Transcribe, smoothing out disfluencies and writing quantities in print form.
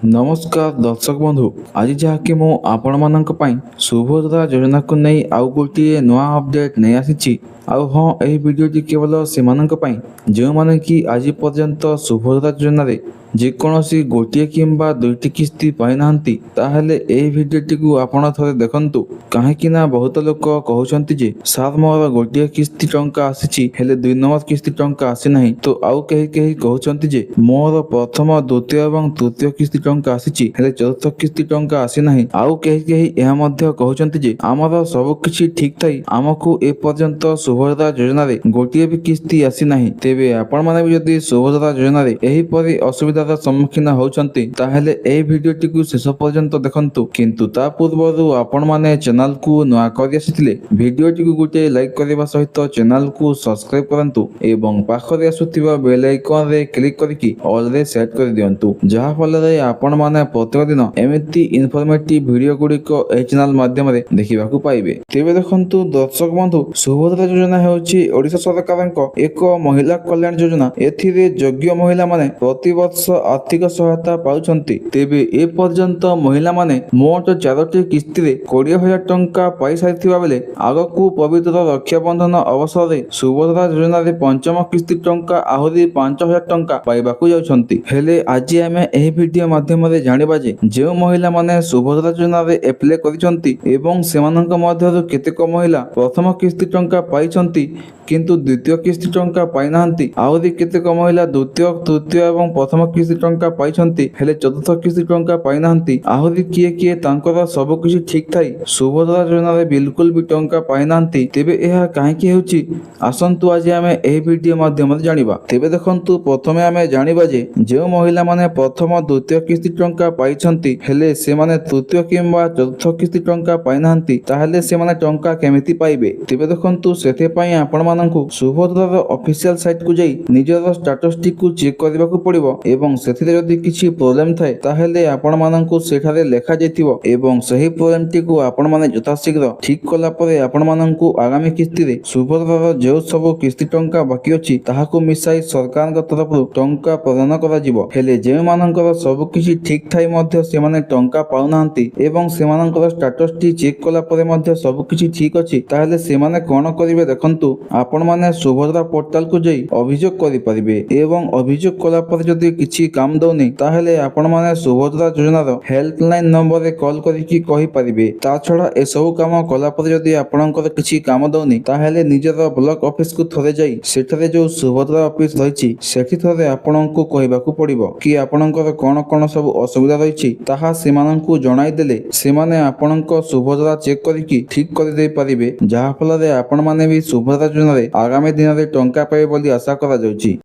नमस्कार दर्शक बंधु। आज जहाँकि मु आपण मानक पई सुभद्रा योजना को नहीं आउ गोटे नुआ अपडेट नहीं आसी। आउ हाँ, यही वीडियोटी केवल से जो माने कि आज पर्यंत सुभद्रा योजना रे जेकोसी गोटे किंबा दुईटी किस्ती पाई नाहंती ताहेले एही भिडियोटी को आपण थरे देखंतु। काहेकि ना बहुत लोक कहउछंती जे सार मोर गोटे किस्ती टंका आसीची हेले दुई नंबर किस्ती टंका आसी नाही। तो आउ केही केही कहउछंती जे मोर प्रथम द्वितीय एवं तृतीय किस्ती टंका आसीची हेले चतुर्थ किस्ती टंका आसी नाही। आउ केही केही एहा मध्य कहउछंती जे आमर सब किछि ठीक थाई आमको ए पर्यंत सुभद्रा योजना रे गोटे भी किस्ती आसी नाही। तेबे आपण माने भी जदि सुभद्रा योजना रे एही परि असुविधा सम्मुखीन होउछंती ताहेले ए भिडियोटी को शेष पर्यंत देखंतु। किंतु ता पूर्वरु आपण माने चैनल को नुआ करि आसिथिले भिडियोटी को गोटे लाइक करबा सहित चैनल को सब्सक्राइब करंतु एवं पाखरे आसुथिबा बेल आइकन रे क्लिक करके ऑल रे सेट कर दियंतु, जहा फल रे आपण माने प्रतिदिन एमिति इनफॉर्मेटिव वीडियो गुडी को ए चैनल माध्यम रे देखिबा को पाइबे। तेबे देखंतु दर्शक बंधु, सुभद्रा योजना हेउची ओडिशा सरकारक एक महिला कल्याण योजना। एथिरे योग्य महिला माने प्रति वर्ष आर्थिक सहायता पाउछंती। तेबे ए पर्यंत महिला माने मोट 4टी किस्ती रे 20,000 टंका पाई सारिथिबा बेले आगकू पवित्र रक्षाबंधन अवसर रे सुभद्रा योजना रे पंचम किस्ती टंका आहुरी 5,000 टंका पाइबाकू जाउछंती। हेले आज आमे एही वीडियो माध्यम रे जानिबा जे जे महिला माने सुभद्रा योजना रे एप्लाई करिसंती एवं सेमानंक मध्यरु केतेक महिला प्रथम किस्ती टंका पाइछंती किंतु द्वितीय किस्ती टंका पाई नाहंती। आहुरी केतेक महिला द्वितीय तृतीय एवं प्रथम किस्ती टंका पाइछंती हेले चतुर्थ किस्ती टंका पाई नाहंती। आहुरी किए किए तांकर सब किछि ठीक थाई सुभद्रा योजना रे बिल्कुल भी टंका पाई नाहंती। तेबे एहा काहेकि हेउची आसंतु आज आमे एही वीडियो माध्यम रे जानिबा। तेबे देखंतु प्रथमे आमे जानिबा जे महिला माने प्रथम द्वितीय किस्ती टंका पाइछंती हेले से माने तृतीय किंबा चतुर्थ किस्ती टंका पाई नाहंती ताहेले से माने टंका केमिति पाइबे। तेबे देखंतु सेथे पई आपण माननकु सुभद्रा ऑफिशियल साइट को जाई निजर स्टेटस टी को चेक करबा को पड़िबो एवं सेथिरे जदि किछि प्रॉब्लम थाए ताहेले आपण माननकु सेठारे लेखा जाइथिबो एवं सही प्रॉब्लम टी को आपण माने यथाशीघ्र ठीक कला परे आपण माननकु आगामी किस्ती रे सुभद्रा जो सब किस्ती टंका बाकी अछि ताहाकु मिसाई सरकारक तरफरु टंका प्रदान करा जिवो। हेले जे माननकर सब किछि ठीक थाई मध्ये से माने टंका पाउ नाहंती एवं से माननकर स्टेटस टी चेक कला परे मध्ये सब किछि ठीक अछि ताहेले से माने कोन करिवे देखंतु आपण माने सुभद्रा पोर्टल को जाई अभियोग करि परिबे एवं अभियोग कला पर जदि किछि काम दउनी ताहेले आपण माने सुभद्रा योजनार हेल्पलाइन नंबर रे कॉल करिकि कहि परिबे। ता छडा ए सब काम कला पर जदि आपणकर किछि काम दउनी ताहेले निजर ब्लॉक ऑफिस को थरे जाई सेठरे जो सुभद्रा ऑफिस रहिछि सेठी थरे आपणको कहिबाकू पड़िबो कि आपणकर कोन कोन सब असुविधा रहिछि ताहा सेमाननकू जणाई देले सेमाने आपणको सुभद्रा चेक करिकि ठीक करि दे परिबे, जहा फल रे आपण माने भी सुभद्रा योजना रे आगामी दिन रे टंका पाइबे बोली आशा करा जाउछि।